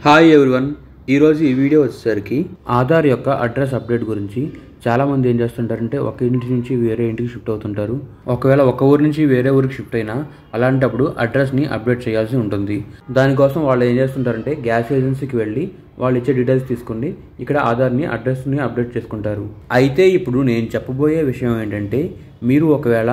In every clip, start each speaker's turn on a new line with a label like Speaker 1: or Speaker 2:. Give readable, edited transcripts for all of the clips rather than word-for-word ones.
Speaker 1: Hi everyone, ఈరోజు ఈ video వచ్చేసరికి ఆధార్ యొక్క అడ్రస్ అప్డేట్ గురించి. చాలామంది ఏం చేస్తుంటారంటే ఒక ఇంటి నుంచి వేరే ఇంటికి షిఫ్ట్ అవుతుంటారు. ఒకవేళ ఒక ఊరు నుంచి వేరే ఊరికి షిఫ్ట్ అయినా అలాంటప్పుడు అడ్రస్ని అప్డేట్ చేయాల్సి ఉంటుంది. దానికోసం వాళ్ళు ఏం చేస్తుంటారంటే గ్యాస్ ఏజెన్సీకి వెళ్ళి వాళ్ళు ఇచ్చే డీటెయిల్స్ తీసుకుని ఇక్కడ ఆధార్ని అడ్రస్ని అప్డేట్ చేసుకుంటారు. అయితే ఇప్పుడు నేను చెప్పబోయే విషయం ఏంటంటే, మీరు ఒకవేళ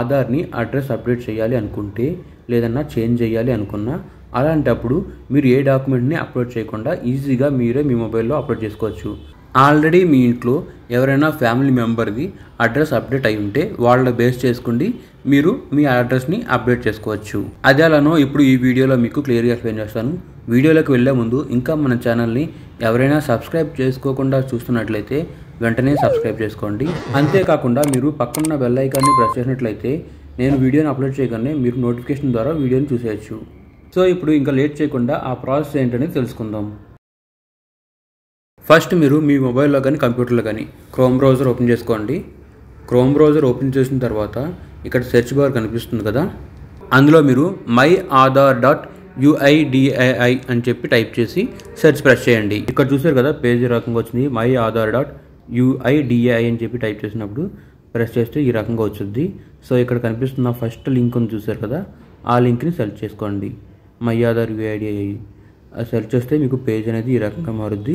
Speaker 1: ఆధార్ని అడ్రస్ అప్డేట్ చేయాలి అనుకుంటే లేదన్నా చేంజ్ చేయాలి అనుకున్నా అలాంటప్పుడు మీరు ఏ డాక్యుమెంట్ని అప్లోడ్ చేయకుండా ఈజీగా మీరే మీ మొబైల్లో అప్లోడ్ చేసుకోవచ్చు. ఆల్రెడీ మీ ఇంట్లో ఎవరైనా ఫ్యామిలీ మెంబర్ది అడ్రస్ అప్డేట్ అయి ఉంటే వాళ్ళ బేస్ చేసుకుని మీరు మీ అడ్రస్ని అప్డేట్ చేసుకోవచ్చు. అదే అలానో ఇప్పుడు ఈ వీడియోలో మీకు క్లియర్గా ఎక్స్ప్లెయిన్ చేస్తాను. వీడియోలోకి వెళ్ళే ముందు ఇంకా మన ఛానల్ని ఎవరైనా సబ్స్క్రైబ్ చేసుకోకుండా చూస్తున్నట్లయితే వెంటనే సబ్స్క్రైబ్ చేసుకోండి. అంతేకాకుండా మీరు పక్కన బెల్ ఐకాన్ని ప్రెస్ చేసినట్లయితే నేను వీడియోని అప్లోడ్ చేయగానే మీరు నోటిఫికేషన్ ద్వారా వీడియోని చూసేయచ్చు. సో ఇప్పుడు ఇంకా లేట్ చేయకుండా ఆ ప్రాసెస్ ఏంటనేది తెలుసుకుందాం. ఫస్ట్ మీరు మీ మొబైల్లో కానీ కంప్యూటర్లో కానీ క్రోమ్ బ్రౌజర్ ఓపెన్ చేసుకోండి. క్రోమ్ బ్రౌజర్ ఓపెన్ చేసిన తర్వాత ఇక్కడ సెర్చ్ బార్ కనిపిస్తుంది కదా, అందులో మీరు myAadhar.uidai అని చెప్పి టైప్ చేసి సెర్చ్ ప్రెస్ చేయండి. ఇక్కడ చూసారు కదా పేజ్ ఈ రకంగా వచ్చింది. myAadhar.uidai అని చెప్పి టైప్ చేసినప్పుడు ప్రెస్ చేస్తే ఈ రకంగా వచ్చింది. సో ఇక్కడ కనిపిస్తున్న ఫస్ట్ లింక్ ఉంది చూసారు కదా, ఆ లింక్ని సెర్చ్ చేసుకోండి. myAadhar.uidai సెర్చ్ చేస్తే మీకు పేజ్ అనేది ఈ రకంగా మారుద్ది.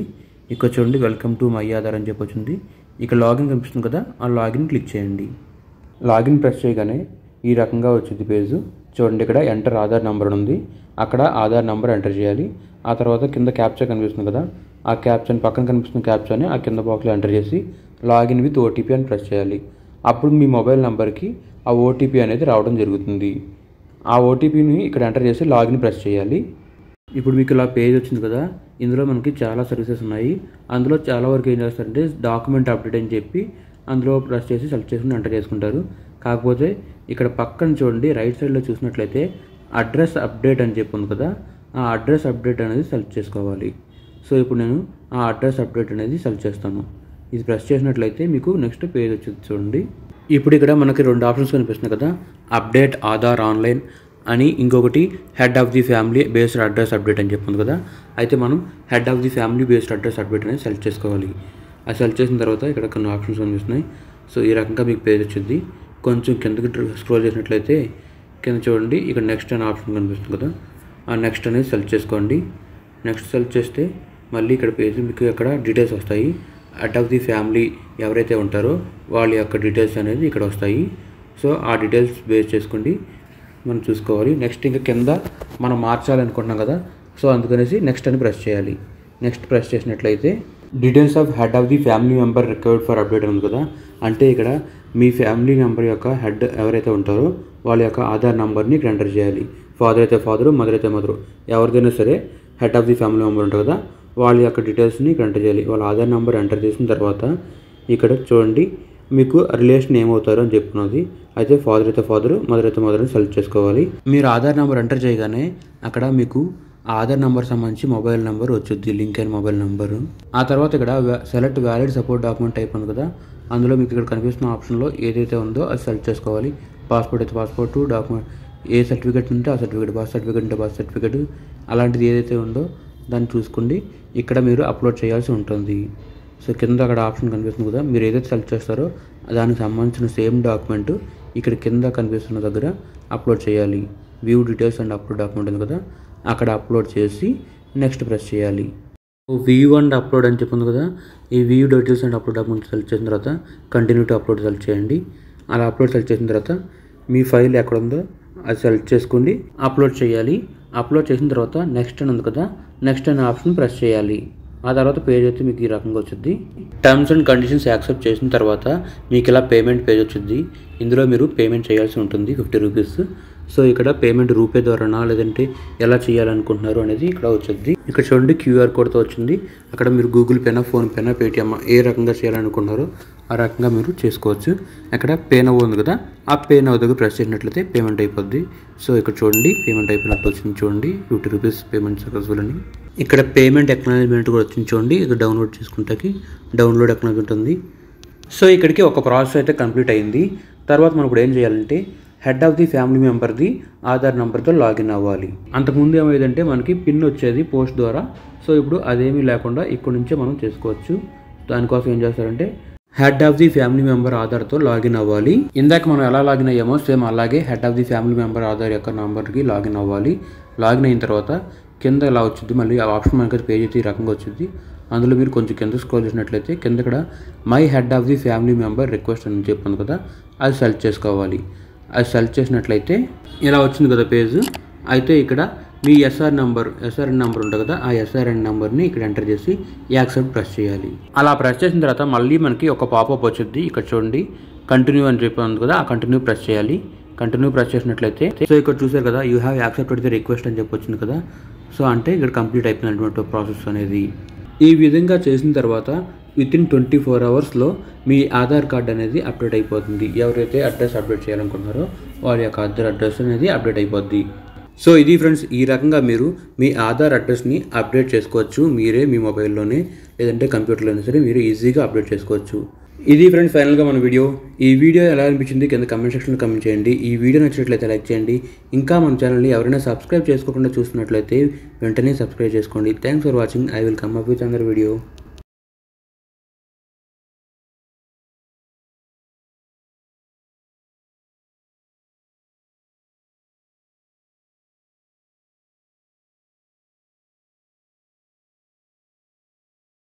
Speaker 1: ఇక్కడ చూడండి వెల్కమ్ టు myAadhar అని చెప్పి వచ్చింది. ఇక్కడ లాగిన్ కనిపిస్తుంది కదా, ఆ లాగిన్ క్లిక్ చేయండి. లాగిన్ ప్రెస్ చేయగానే ఈ రకంగా వచ్చింది పేజ్. చూడండి ఇక్కడ ఎంటర్ ఆధార్ నెంబర్ ఉంది, అక్కడ ఆధార్ నెంబర్ ఎంటర్ చేయాలి. ఆ తర్వాత కింద క్యాప్చా కనిపిస్తుంది కదా, ఆ క్యాప్చాని పక్కన కనిపిస్తున్న క్యాప్చాని ఆ కింద బాక్స్లో ఎంటర్ చేసి లాగిన్ విత్ ఓటీపీ అని ప్రెస్ చేయాలి. అప్పుడు మీ మొబైల్ నెంబర్కి ఆ ఓటీపీ అనేది రావడం జరుగుతుంది. ఆ ఓటీపీని ఇక్కడ ఎంటర్ చేసి లాగిన్ ప్రెస్ చేయాలి. ఇప్పుడు మీకు ఇలా పేజ్ వచ్చింది కదా, ఇందులో మనకి చాలా సర్వీసెస్ ఉన్నాయి. అందులో చాలా వరకు ఏం చేస్తారంటే డాక్యుమెంట్ అప్డేట్ అని చెప్పి అందులో ప్రెస్ చేసి సెలెక్ట్ చేసుకుని ఎంటర్ చేసుకుంటారు. కాకపోతే ఇక్కడ పక్కన చూడండి రైట్ సైడ్లో చూసినట్లయితే అడ్రస్ అప్డేట్ అని చెప్పి ఉంది కదా, ఆ అడ్రస్ అప్డేట్ అనేది సెలెక్ట్ చేసుకోవాలి. సో ఇప్పుడు నేను ఆ అడ్రస్ అప్డేట్ అనేది సెలెక్ట్ చేస్తాను. ఇది ప్రెస్ చేసినట్లయితే మీకు నెక్స్ట్ పేజ్ వచ్చింది చూడండి. ఇప్పుడు ఇక్కడ మనకి రెండు ఆప్షన్స్ కనిపిస్తున్నాయి కదా, అప్డేట్ ఆధార్ ఆన్లైన్ అని, ఇంకొకటి head of the family based address update అని చెప్తుంది కదా. అయితే మనం head of the family based address update అనేది సెలెక్ట్ చేసుకోవాలి. అది సెలెక్ట్ చేసిన తర్వాత ఇక్కడ కొన్ని ఆప్షన్స్ కనిపిస్తున్నాయి. సో ఈ రకంగా మీకు పేజ్ వచ్చింది. కొంచెం కిందకి స్క్రోల్ చేసినట్లయితే కింద చూడండి ఇక్కడ నెక్స్ట్ అనే ఆప్షన్ కనిపిస్తుంది కదా, ఆ నెక్స్ట్ అనేది సెలెక్ట్ చేసుకోండి. నెక్స్ట్ సెలెక్ట్ చేస్తే మళ్ళీ ఇక్కడ పేజ్ మీకు ఇక్కడ డీటెయిల్స్ వస్తాయి. హెడ్ ఆఫ్ ది ఫ్యామిలీ ఎవరైతే ఉంటారో వాళ్ళ యొక్క డీటెయిల్స్ అనేది ఇక్కడ వస్తాయి. సో ఆ డీటెయిల్స్ బేస్ చేసుకోండి మనం చూసుకోవాలి. నెక్స్ట్ ఇంకా కింద మనం మార్చాలనుకుంటున్నాం కదా, సో అందుకనేసి నెక్స్ట్ అని ప్రెస్ చేయాలి. నెక్స్ట్ ప్రెస్ చేసినట్లయితే details of head of the family member required for update ఉంది కదా, అంటే ఇక్కడ మీ ఫ్యామిలీ మెంబర్ యొక్క హెడ్ ఎవరైతే ఉంటారో వాళ్ళ యొక్క ఆధార్ నెంబర్ని ఇక్కడ ఎంటర్ చేయాలి. ఫాదర్ అయితే ఫాదరు, మదర్ అయితే మదరు, ఎవరిదైనా సరే head of the family member ఉంటుంది కదా వాళ్ళ యొక్క డీటెయిల్స్ని ఇక్కడ ఎంటర్ చేయాలి. వాళ్ళ ఆధార్ నెంబర్ ఎంటర్ చేసిన తర్వాత ఇక్కడ చూడండి మీకు రిలేషన్ ఏమవుతారు అని చెప్పుకున్నది. అయితే ఫాదర్ అయితే ఫాదరు, మదర్ అయితే మదర్ అని సెలెక్ట్ చేసుకోవాలి. మీరు ఆధార్ నెంబర్ ఎంటర్ చేయగానే అక్కడ మీకు ఆధార్ నెంబర్ సంబంధించి మొబైల్ నెంబర్ వచ్చుద్ది, లింక్ అయిన మొబైల్ నెంబరు. ఆ తర్వాత ఇక్కడ select valid support document type ఉంది కదా, అందులో మీకు ఇక్కడ కనిపిస్తున్న ఆప్షన్లో ఏదైతే ఉందో అది సెలెక్ట్ చేసుకోవాలి. పాస్పోర్ట్ అయితే పాస్పోర్ట్, డాక్యుమెంట్ ఏ సర్టిఫికేట్ ఉంటే ఆ సర్టిఫికేట్, బర్త్ సర్టిఫికేట్ ఉంటే బర్త్ సర్టిఫికేట్, అలాంటిది ఏదైతే ఉందో దాన్ని చూసుకోండి. ఇక్కడ మీరు అప్లోడ్ చేయాల్సి ఉంటుంది. సో కింద అక్కడ ఆప్షన్ కనిపిస్తుంది కదా, మీరు ఏదైతే సెలెక్ట్ చేస్తారో దానికి సంబంధించిన సేమ్ డాక్యుమెంట్ ఇక్కడ కింద కనిపిస్తున్న దగ్గర అప్లోడ్ చేయాలి. View details and upload document ఉంది కదా, అక్కడ అప్లోడ్ చేసి నెక్స్ట్ ప్రెస్ చేయాలి. వ్యూ అండ్ అప్లోడ్ అని చెప్పింది కదా, ఈ view details and upload document select చేసిన తర్వాత కంటిన్యూ టు అప్లోడ్ సెలెక్ట్ చేయండి. అలా అప్లోడ్ సెలెక్ట్ చేసిన తర్వాత మీ ఫైల్ ఎక్కడ ఉందో అది సెలెక్ట్ చేసుకోండి, అప్లోడ్ చేయాలి. అప్లోడ్ చేసిన తర్వాత నెక్స్ట్ అని ఉంది కదా, నెక్స్ట్ అనే ఆప్షన్ ప్రెస్ చేయాలి. ఆ తర్వాత పేజ్ అయితే మీకు ఈ రకంగా వచ్చింది. టర్మ్స్ అండ్ కండిషన్స్ యాక్సెప్ట్ చేసిన తర్వాత మీకు ఇలా పేమెంట్ పేజ్ వచ్చింది. ఇందులో మీరు పేమెంట్ చేయాల్సి ఉంటుంది 50 రూపీస్. సో ఇక్కడ పేమెంట్ రూపే ద్వారానా లేదంటే ఎలా చేయాలనుకుంటున్నారు అనేది ఇక్కడ వచ్చింది. ఇక్కడ చూడండి క్యూఆర్ కోడ్తో వచ్చింది. అక్కడ మీరు గూగుల్ పేనా, ఫోన్పేనా, పేటిఎం ఏ రకంగా చేయాలనుకుంటున్నారో ఆ రకంగా మీరు చేసుకోవచ్చు. అక్కడ పే నౌ ఉంది కదా, ఆ పే నౌ దగ్గర ప్రెస్ చేసినట్లయితే పేమెంట్ అయిపోద్ది. సో ఇక్కడ చూడండి పేమెంట్ అయిపోయినట్టు వచ్చింది చూడండి, 50 రూపీస్ పేమెంట్ సక్సెస్ఫుల్ అని. ఇక్కడ పేమెంట్ ఎక్నాలజ్మెంట్ కూడా వచ్చింది చూడండి, ఇది డౌన్లోడ్ చేసుకుంటాకి డౌన్లోడ్ ఎక్నాలజ్మెంట్ ఉంది. సో ఇక్కడికి ఒక ప్రాసెస్ అయితే కంప్లీట్ అయింది. తర్వాత మనం ఇప్పుడు ఏం చేయాలంటే హెడ్ ఆఫ్ ది ఫ్యామిలీ మెంబర్ది ఆధార్ నెంబర్తో లాగిన్ అవ్వాలి. అంతకుముందు ఏమైందంటే మనకి పిన్ వచ్చేది పోస్ట్ ద్వారా. సో ఇప్పుడు అదేమీ లేకుండా ఇక్కడ నుంచే మనం చేసుకోవచ్చు. దానికోసం ఏం చేస్తారంటే head of the family member ఆధార్తో లాగిన్ అవ్వాలి. ఇందాక మనం ఎలా లాగిన్ అయ్యామో సేమ్ అలాగే head of the family member Aadhaar యొక్క నెంబర్కి లాగిన్ అవ్వాలి. లాగిన్ అయిన తర్వాత కింద ఇలా వచ్చింది, మళ్ళీ ఆ ఆప్షన్ మనకి పేజ్ అయితే ఈ రకంగా వచ్చింది. అందులో మీరు కొంచెం కింద స్క్రోల్ చేసినట్లయితే కింద ఇక్కడ my head of the family member request అని చెప్పింది కదా, అది సెలెక్ట్ చేసుకోవాలి. అది సెలెక్ట్ చేసినట్లయితే ఇలా వచ్చింది కదా పేజ్. అయితే ఇక్కడ మీ ఎస్ఆర్ఎన్ నెంబర్ ఉంటుంది కదా, ఆ ఎస్ఆర్ఎన్ నెంబర్ని ఇక్కడ ఎంటర్ చేసి యాక్సెప్ట్ ప్రెస్ చేయాలి. అలా ప్రెస్ చేసిన తర్వాత మళ్ళీ మనకి ఒక పాపప్ వచ్చింది. ఇక్కడ చూడండి కంటిన్యూ అని చెప్పి ఉంది కదా, ఆ కంటిన్యూ ప్రెస్ చేయాలి. కంటిన్యూ ప్రెస్ చేసినట్లయితే సో ఇక్కడ చూసారు కదా you have accepted the request అని చెప్పి వచ్చింది కదా. సో అంటే ఇక్కడ కంప్లీట్ అయిపోయినటువంటి ప్రాసెస్ అనేది. ఈ విధంగా చేసిన తర్వాత వితిన్ 24 అవర్స్లో మీ ఆధార్ కార్డ్ అనేది అప్డేట్ అయిపోతుంది. ఎవరైతే అడ్రస్ అప్డేట్ చేయాలనుకుంటున్నారో వారి యొక్క ఆధార్ అడ్రస్ అనేది అప్డేట్ అయిపోద్ది. సో ఇది ఫ్రెండ్స్, ఈ రకంగా మీరు మీ ఆధార్ అడ్రస్ని అప్డేట్ చేసుకోవచ్చు. మీరే మీ మొబైల్లోనే లేదంటే కంప్యూటర్లోనే సరే మీరు ఈజీగా అప్డేట్ చేసుకోవచ్చు. ఇది ఫ్రెండ్స్ ఫైనల్గా మన వీడియో. ఈ వీడియో ఎలా అనిపించింది కింద కమెంట్ సెక్షన్లో కమెంట్ చేయండి. ఈ వీడియో నచ్చినట్లయితే లైక్ చేయండి. ఇంకా మన ఛానల్ని ఎవరైనా సబ్స్క్రైబ్ చేసుకోకుండా చూస్తున్నట్లయితే వెంటనే సబ్స్క్రైబ్ చేసుకోండి. Thanks for watching. I will come up with another video.